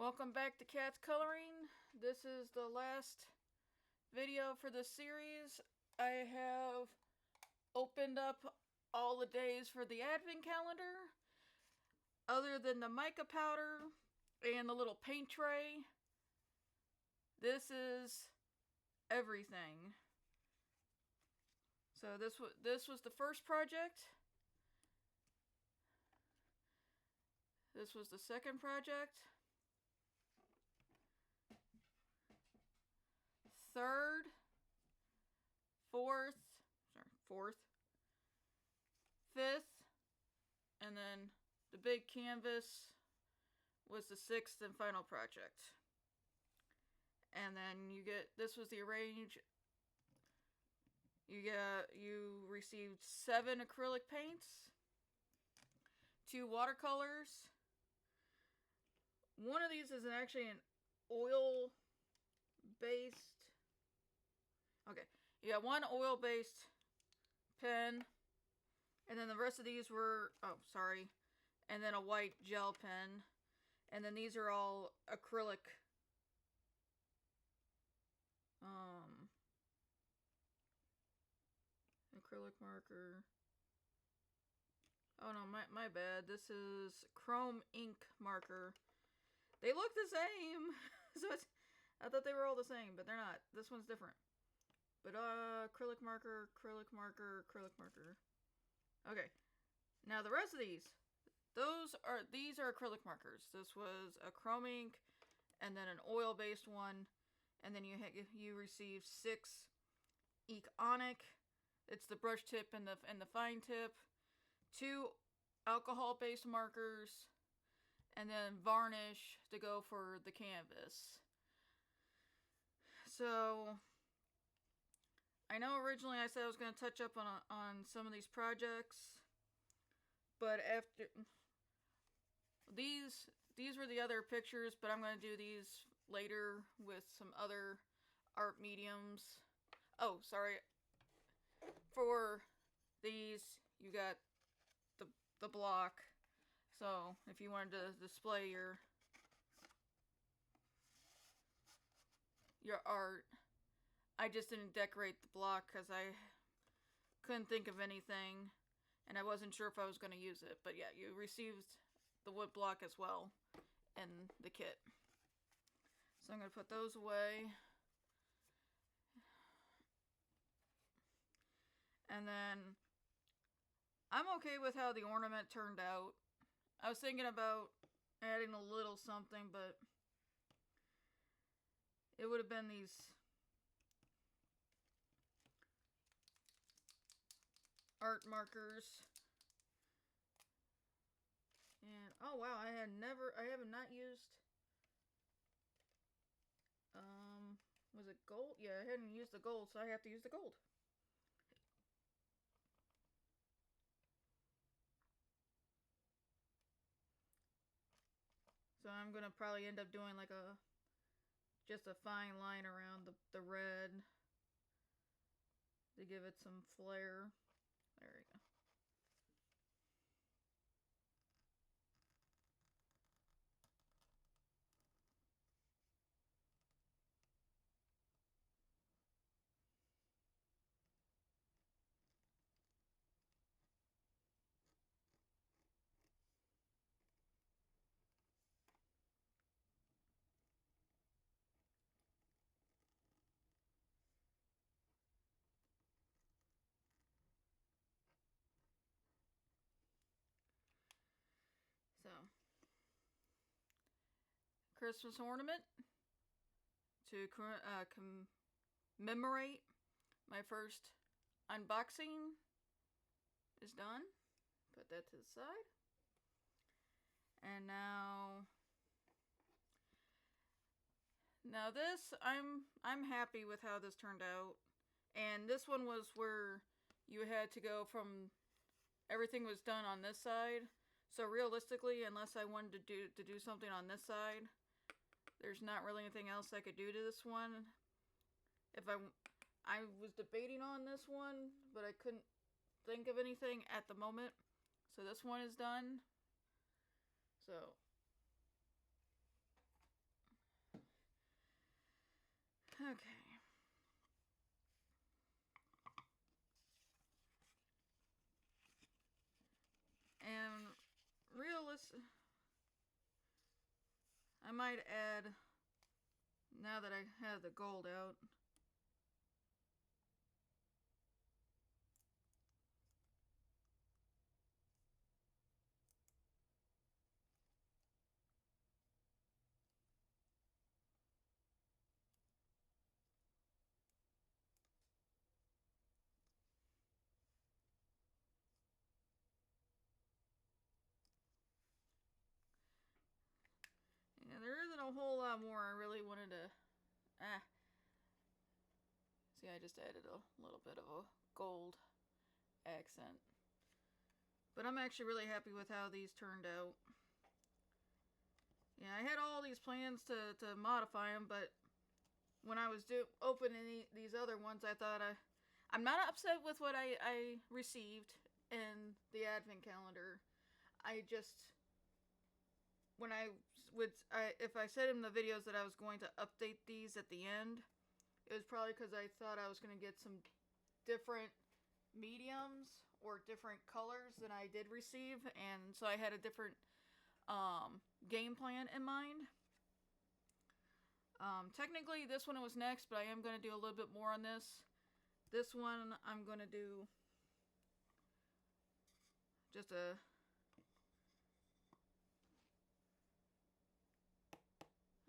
Welcome back to Cat's Coloring. This is the last video for this series. I have opened up all the days for the Advent calendar. Other than the mica powder and the little paint tray, this is everything. So this was the first project. This was the second project. Third, fourth, fifth, and then the big canvas was the sixth and final project. And then this was the arrange. You received 7 acrylic paints, 2 watercolors. One of these is actually an oil based. Okay, you got 1 oil based pen, and then the rest of these were, and then a white gel pen, and then these are all acrylic acrylic marker. Oh no, my bad. This is chrome ink marker. They look the same. So I thought they were all the same, but they're not. This one's different. But acrylic marker, acrylic marker, acrylic marker. Okay. Now the rest of these are acrylic markers. This was a chrome ink, and then an oil-based one, and then you received 6 Econic. It's the brush tip and the fine tip. 2 alcohol-based markers, and then varnish to go for the canvas. So I know originally I said I was going to touch up on some of these projects, but after these were the other pictures, but I'm going to do these later with some other art mediums. Oh, sorry. For these, you got the block. So if you wanted to display your art, I just didn't decorate the block because I couldn't think of anything, and I wasn't sure if I was going to use it. But yeah, you received the wood block as well in the kit. So I'm going to put those away. And then I'm okay with how the ornament turned out. I was thinking about adding a little something, but it would have been these art markers. And oh wow, I have not used was it gold? Yeah, I hadn't used the gold, so I have to use the gold. So I'm gonna probably end up doing like just a fine line around the red to give it some flair. There we go. So, Christmas ornament to commemorate my first unboxing is done. Put that to the side. And now this, I'm happy with how this turned out. And this one was where you had to go from everything was done on this side. So realistically, unless I wanted to do something on this side, there's not really anything else I could do to this one. If I was debating on this one, but I couldn't think of anything at the moment. So this one is done. So I might add, now that I have the gold out. Yeah, there isn't a whole lot more I really wanted to... See, I just added a little bit of a gold accent. But I'm actually really happy with how these turned out. Yeah, I had all these plans to modify them, but when I was opening these other ones, I thought I'm not upset with what I received in the advent calendar. I just... if I said in the videos that I was going to update these at the end, it was probably because I thought I was going to get some different mediums or different colors than I did receive, and so I had a different game plan in mind. Technically, this one was next, but I am going to do a little bit more on this. This one, I'm going to do just a...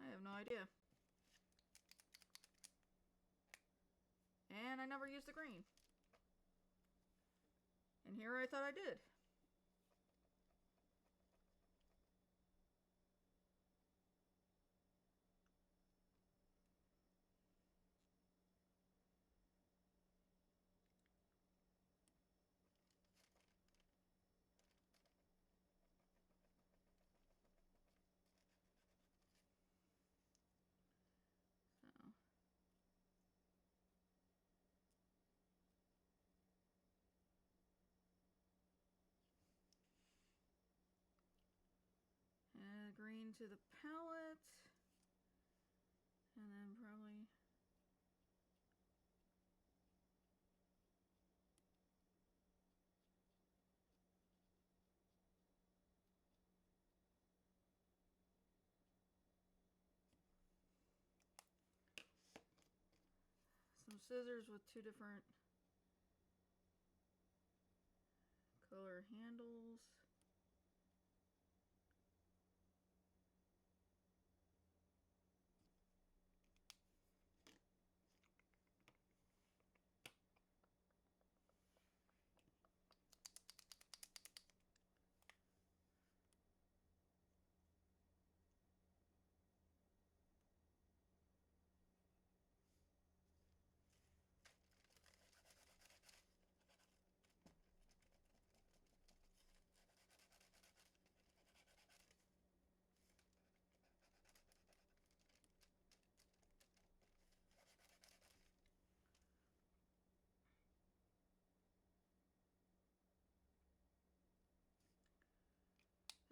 I have no idea. And I never used the green. And here I thought I did. Add green to the palette. And then probably... some scissors with two different color handles.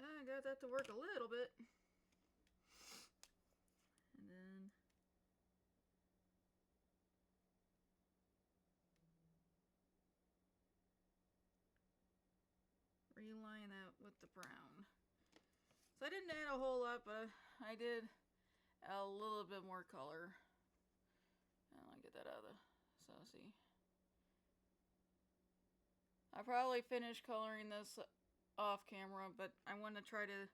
I got that to work a little bit. And then... reline that with the brown. So I didn't add a whole lot, but I did add a little bit more color. And I'll get that out of the... so see. I probably finished coloring this off camera, but I want to try to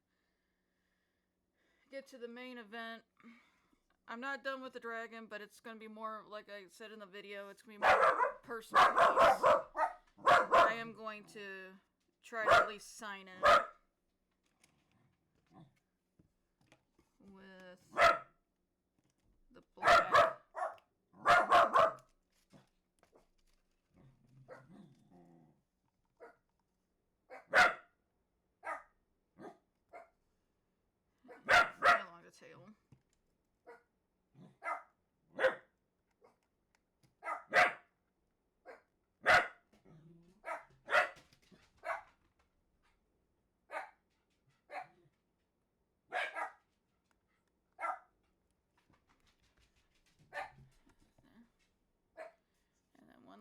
get to the main event. I'm not done with the dragon, but it's going to be more, like I said in the video, it's going to be more personal piece. I am going to try to at least sign it with the black. Along the tail.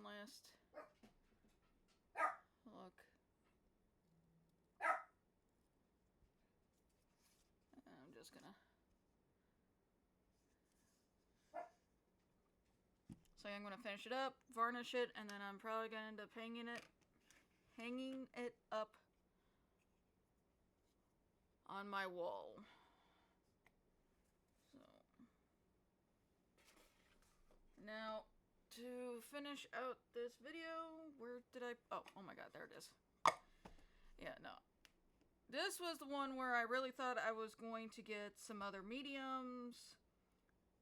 Last look. just gonna... So I'm gonna finish it up, varnish it, and then I'm probably gonna end up hanging it up on my wall. So now to finish out this video, where did I... Oh my god, there it is. Yeah, no. This was the one where I really thought I was going to get some other mediums.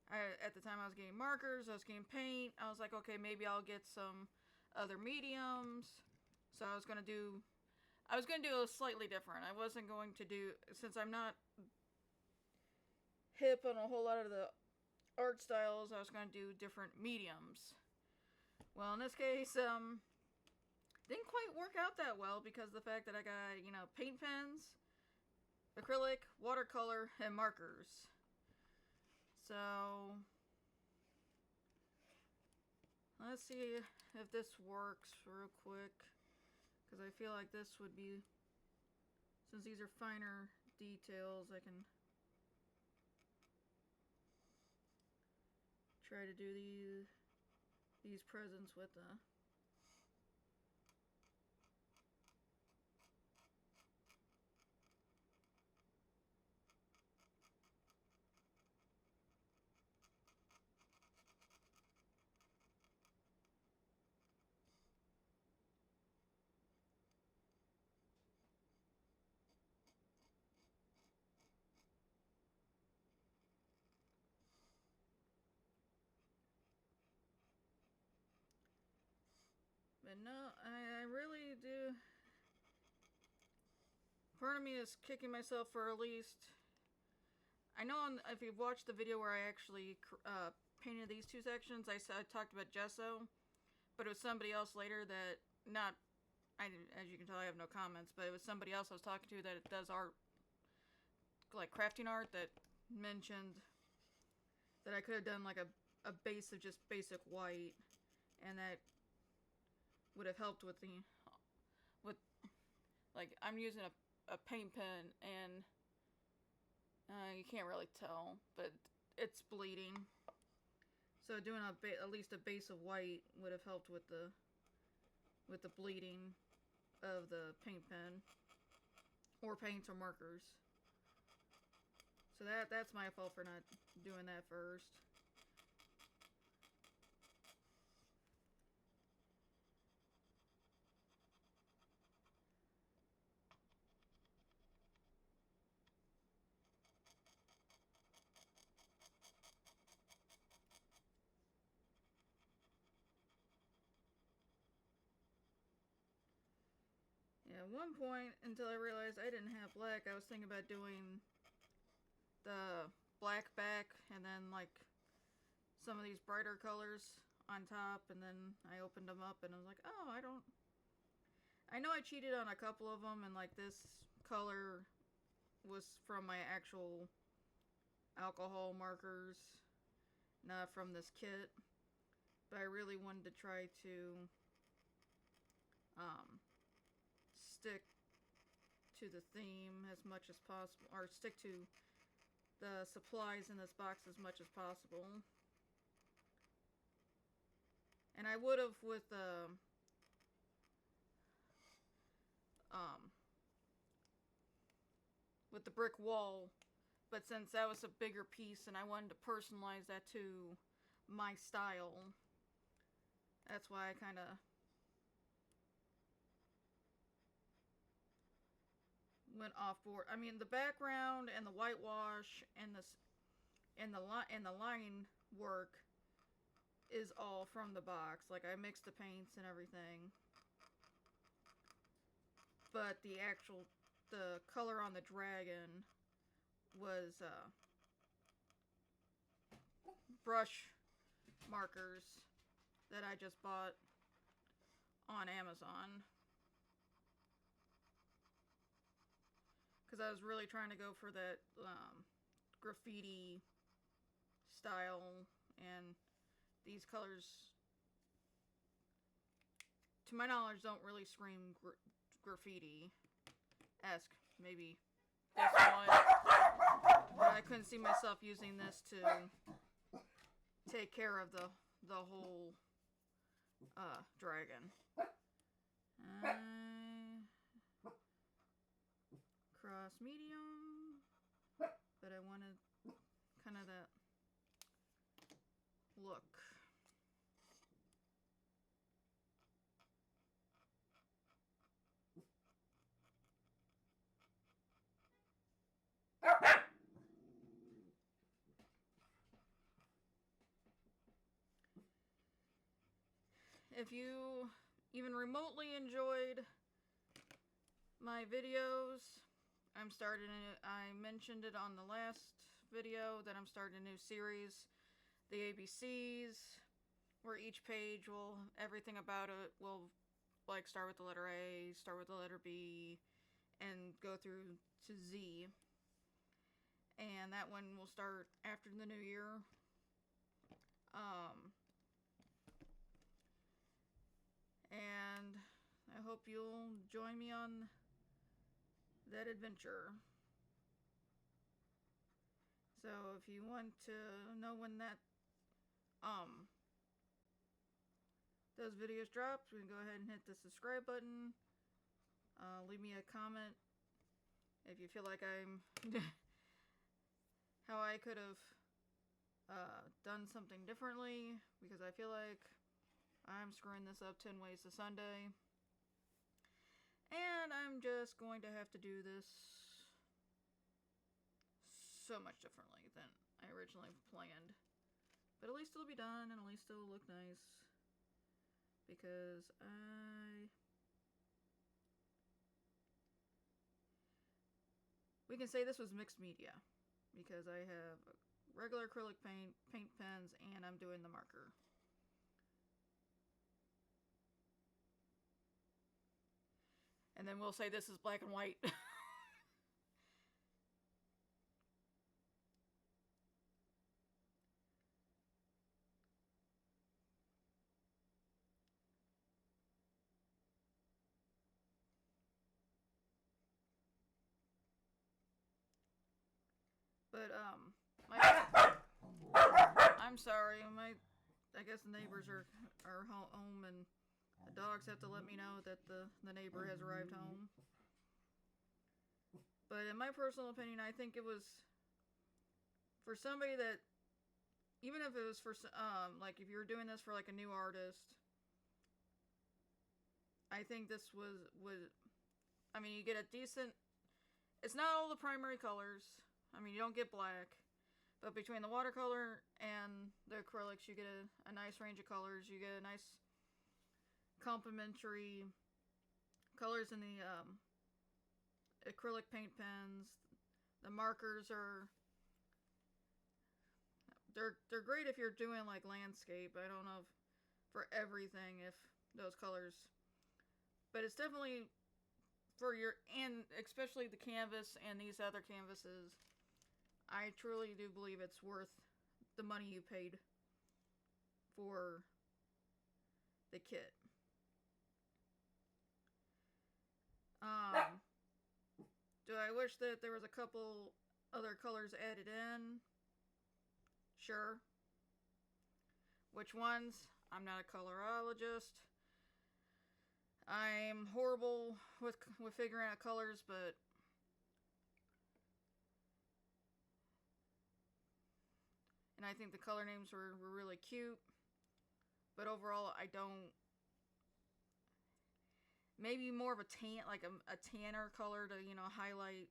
At the time I was getting markers, I was getting paint. I was like, okay, maybe I'll get some other mediums. So I was gonna do a slightly different. I wasn't going to do, since I'm not hip on a whole lot of the art styles, I was gonna do different mediums. Well, in this case, didn't quite work out that well because of the fact that I got, paint pens, acrylic, watercolor, and markers. So, let's see if this works real quick, because I feel like this would be, since these are finer details, I can try to do these presents with the... But no, I really do. Part of me is kicking myself for at least... I know if you've watched the video where I actually painted these two sections, I talked about gesso, but it was somebody else later that, as you can tell I have no comments, but it was somebody else I was talking to that does art, like crafting art, that mentioned that I could have done like a base of just basic white, and that would have helped with like, I'm using a paint pen, and you can't really tell, but it's bleeding. So doing at least a base of white would have helped with the bleeding of the paint pen, or paints or markers. So that's my fault for not doing that first. At one point, until I realized I didn't have black, I was thinking about doing the black back and then like some of these brighter colors on top, and then I opened them up and I was like, oh, I know I cheated on a couple of them, and like this color was from my actual alcohol markers, not from this kit, but I really wanted to try to stick to the theme as much as possible, or stick to the supplies in this box as much as possible. And I would have with the brick wall, but since that was a bigger piece and I wanted to personalize that to my style, that's why I kind of went off board. I mean, the background and the whitewash and the line work is all from the box. Like, I mixed the paints and everything, but the color on the dragon was brush markers that I just bought on Amazon. Because I was really trying to go for that graffiti style, and these colors, to my knowledge, don't really scream graffiti-esque. Maybe this one, but I couldn't see myself using this to take care of the whole dragon. Cross medium, but I wanted kind of that look. If you even remotely enjoyed my videos, I mentioned it on the last video that I'm starting a new series, the ABCs, where each page will, everything about it will like start with the letter A, start with the letter B, and go through to Z. And that one will start after the new year. And I hope you'll join me on that adventure. So if you want to know when that those videos drop, you can go ahead and hit the subscribe button. Leave me a comment if you feel like I'm how I could have done something differently, because I feel like I'm screwing this up 10 ways to Sunday. And I'm just going to have to do this so much differently than I originally planned. But at least it'll be done, and at least it'll look nice. Because we can say this was mixed media. Because I have regular acrylic paint pens, and I'm doing the marker. And then we'll say this is black and white. But I'm sorry, I guess the neighbors are home, and the dogs have to let me know that the neighbor has arrived home. But in my personal opinion, I think it was for somebody that, even if it was for like if you were doing this for like a new artist, I think this was I mean, you get a decent. It's not all the primary colors. I mean, you don't get black. But between the watercolor and the acrylics, you get a nice range of colors. You get a nice complementary colors in the acrylic paint pens. The markers are they're great if you're doing like landscape. I don't know if for everything if those colors, but it's definitely for your, and especially the canvas and these other canvases. I truly do believe it's worth the money you paid for the kit. Do I wish that there was a couple other colors added in? Sure. Which ones? I'm not a colorologist. I'm horrible with figuring out colors, but and I think the color names were really cute. But overall, I don't. Maybe more of a tan, like a tanner color to, you know, highlight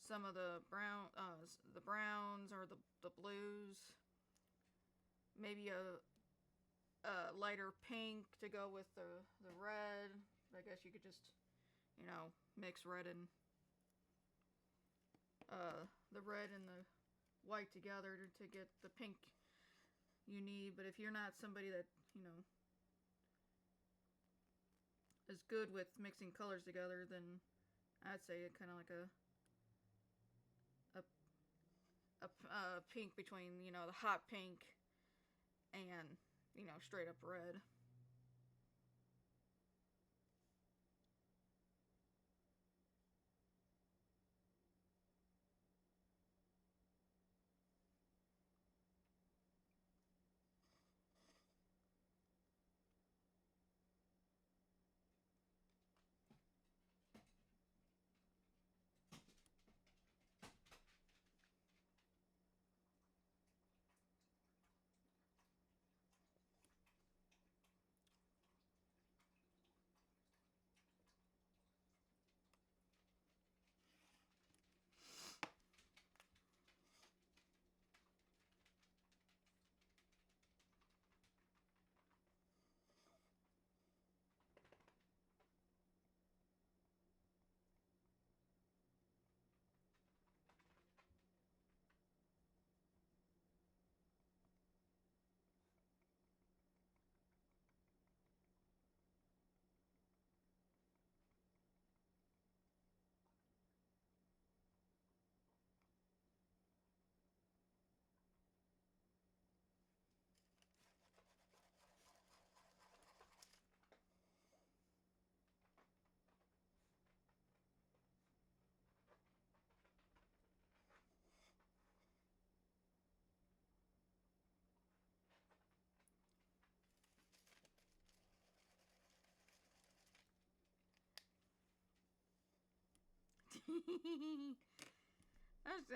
some of the the browns or the blues. Maybe a lighter pink to go with the red. I guess you could just, you know, mix red and the red and the white together to get the pink you need. But if you're not somebody that, you know, is good with mixing colors together, then I'd say it kind of like a pink between, you know, the hot pink and, you know, straight up red.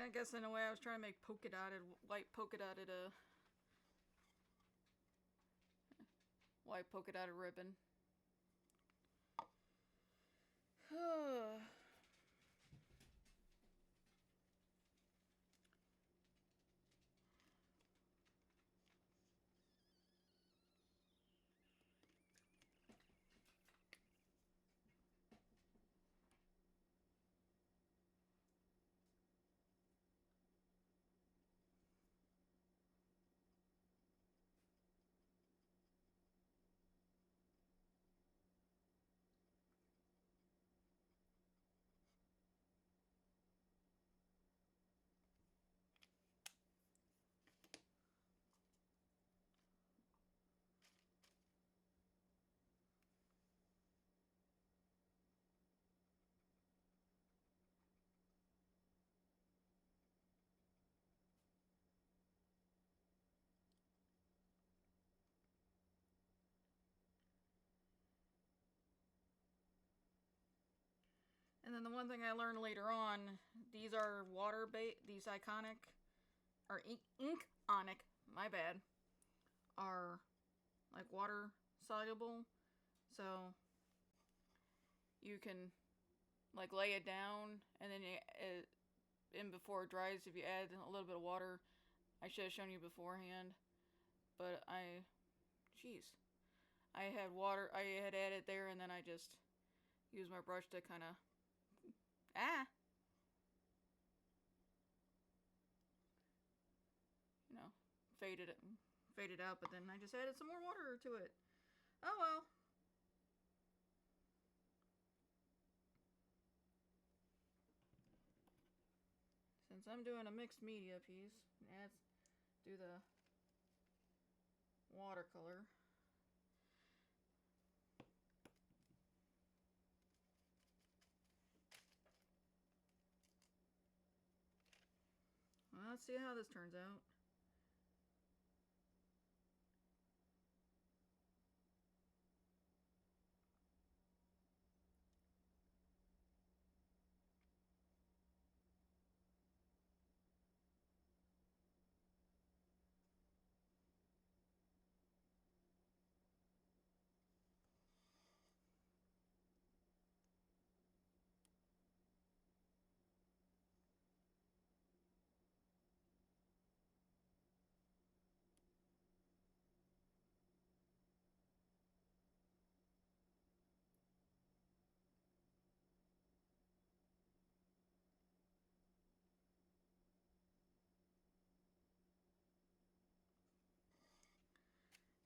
I guess in a way I was trying to make white polka dotted ribbon. And then the one thing I learned later on, these are these ink-onic, my bad, are like water soluble. So you can like lay it down and then before it dries, if you add a little bit of water, I should have shown you beforehand, but I had water, I had added there, and then I just used my brush to kind of you know, fade it out, but then I just added some more water to it. Oh well. Since I'm doing a mixed media piece, let's do the watercolor. Well, let's see how this turns out.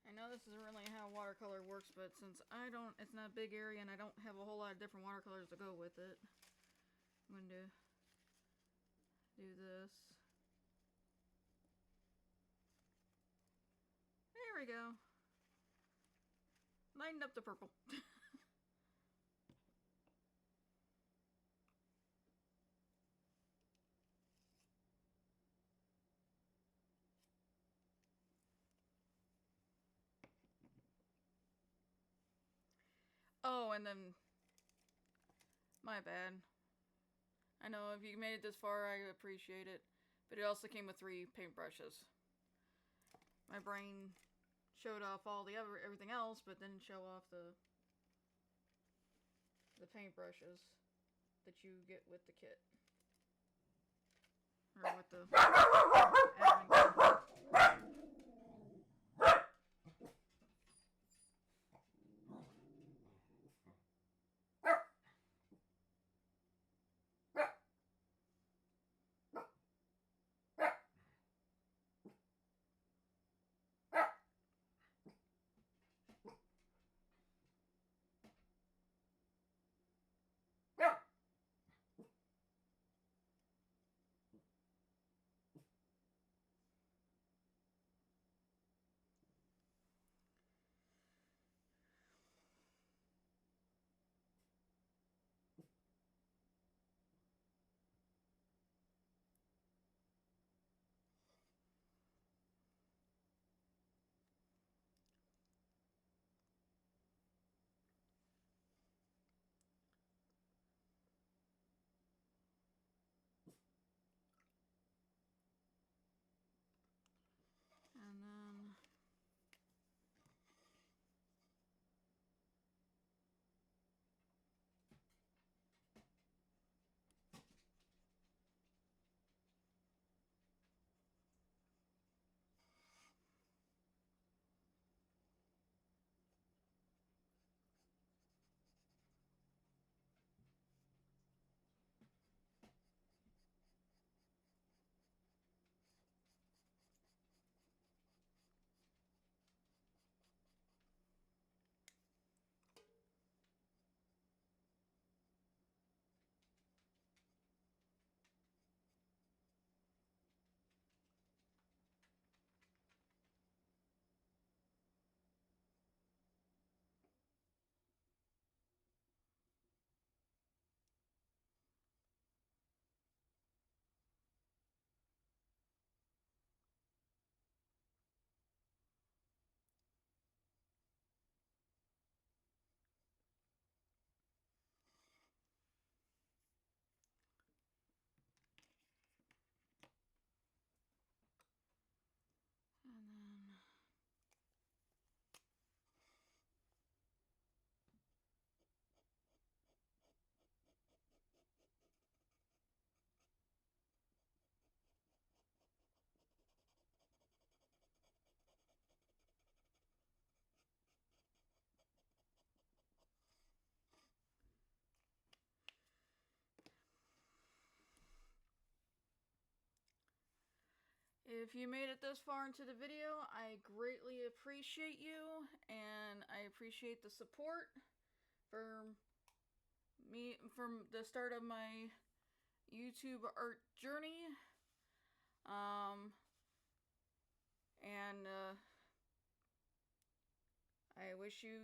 I know this isn't really how watercolor works, but since it's not a big area and I don't have a whole lot of different watercolors to go with it, I'm going to do this. There we go. Lightened up the purple. Oh, and then, my bad. I know if you made it this far, I appreciate it. But it also came with 3 paintbrushes. My brain showed off everything else, but didn't show off the paintbrushes that you get with the kit. Or with the Advent kit. If you made it this far into the video, I greatly appreciate you, and I appreciate the support for me from the start of my YouTube art journey. I wish you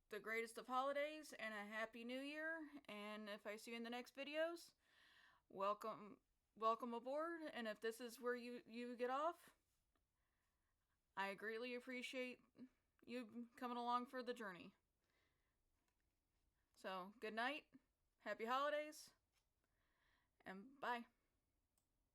the greatest of holidays and a happy new year. And if I see you in the next videos, welcome aboard. And if this is where you get off, I greatly appreciate you coming along for the journey. So, good night, happy holidays, and bye.